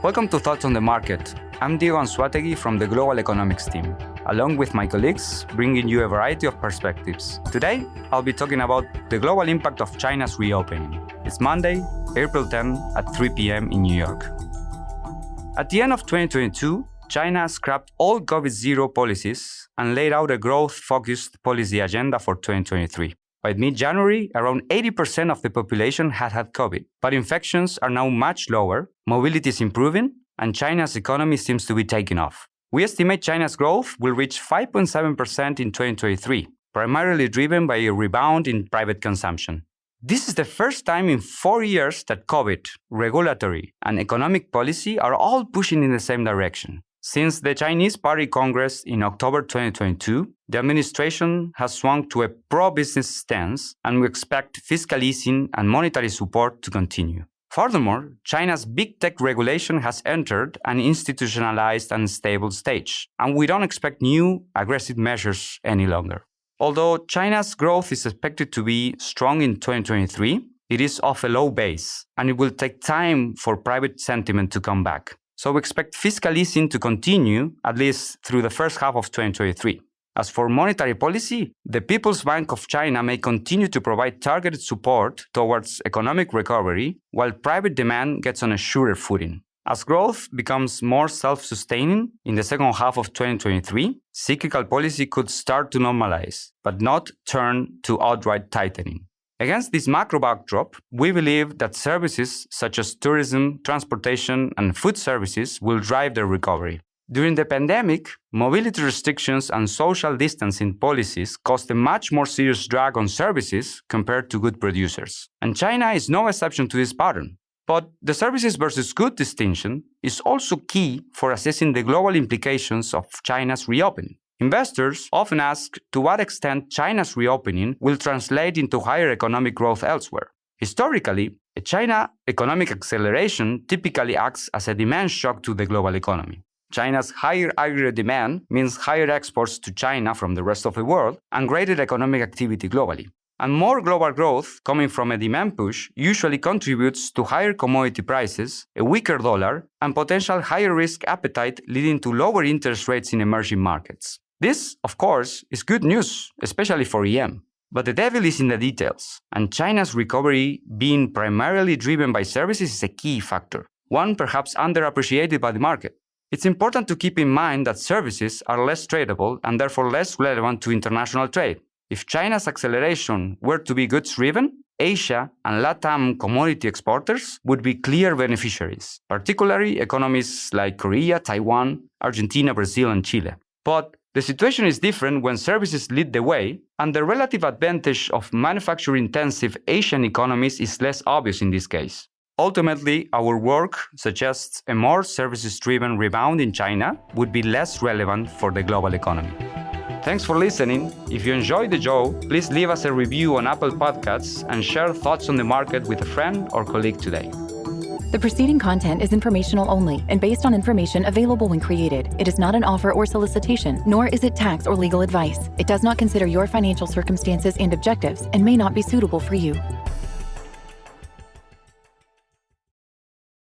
Welcome to Thoughts on the Market. I'm Anzoategui from the Global Economics team, along with my colleagues, bringing you a variety of perspectives. Today, I'll be talking about the global impact of China's reopening. It's Monday, April 10 at 3 p.m. in New York. At the end of 2022, China scrapped all COVID-0 policies and laid out a growth-focused policy agenda for 2023. By mid-January, around 80% of the population had COVID, but infections are now much lower, mobility is improving, and China's economy seems to be taking off. We estimate China's growth will reach 5.7% in 2023, primarily driven by a rebound in private consumption. This is the first time in 4 years that COVID, regulatory, and economic policy are all pushing in the same direction. Since the Chinese Party Congress in October 2022, the administration has swung to a pro-business stance, and we expect fiscal easing and monetary support to continue. Furthermore, China's big tech regulation has entered an institutionalized and stable stage, and we don't expect new aggressive measures any longer. Although China's growth is expected to be strong in 2023, it is off a low base, and it will take time for private sentiment to come back. So we expect fiscal easing to continue at least through the first half of 2023. As for monetary policy, the People's Bank of China may continue to provide targeted support towards economic recovery, while private demand gets on a surer footing. As growth becomes more self-sustaining in the second half of 2023, cyclical policy could start to normalize, but not turn to outright tightening. Against this macro backdrop, we believe that services such as tourism, transportation, and food services will drive the recovery. During the pandemic, mobility restrictions and social distancing policies caused a much more serious drag on services compared to good producers. And China is no exception to this pattern. But the services versus good distinction is also key for assessing the global implications of China's reopening. Investors often ask to what extent China's reopening will translate into higher economic growth elsewhere. Historically, a China economic acceleration typically acts as a demand shock to the global economy. China's higher aggregate demand means higher exports to China from the rest of the world and greater economic activity globally. And more global growth coming from a demand push usually contributes to higher commodity prices, a weaker dollar, and potential higher risk appetite leading to lower interest rates in emerging markets. This, of course, is good news, especially for EM. But the devil is in the details, and China's recovery being primarily driven by services is a key factor, one perhaps underappreciated by the market. It's important to keep in mind that services are less tradable and therefore less relevant to international trade. If China's acceleration were to be goods-driven, Asia and LATAM commodity exporters would be clear beneficiaries, particularly economies like Korea, Taiwan, Argentina, Brazil, and Chile. But the situation is different when services lead the way, and the relative advantage of manufacturing-intensive Asian economies is less obvious in this case. Ultimately, our work suggests a more services-driven rebound in China would be less relevant for the global economy. Thanks for listening. If you enjoyed the show, please leave us a review on Apple Podcasts and share thoughts on the market with a friend or colleague today. The preceding content is informational only and based on information available when created. It is not an offer or solicitation, nor is it tax or legal advice. It does not consider your financial circumstances and objectives and may not be suitable for you.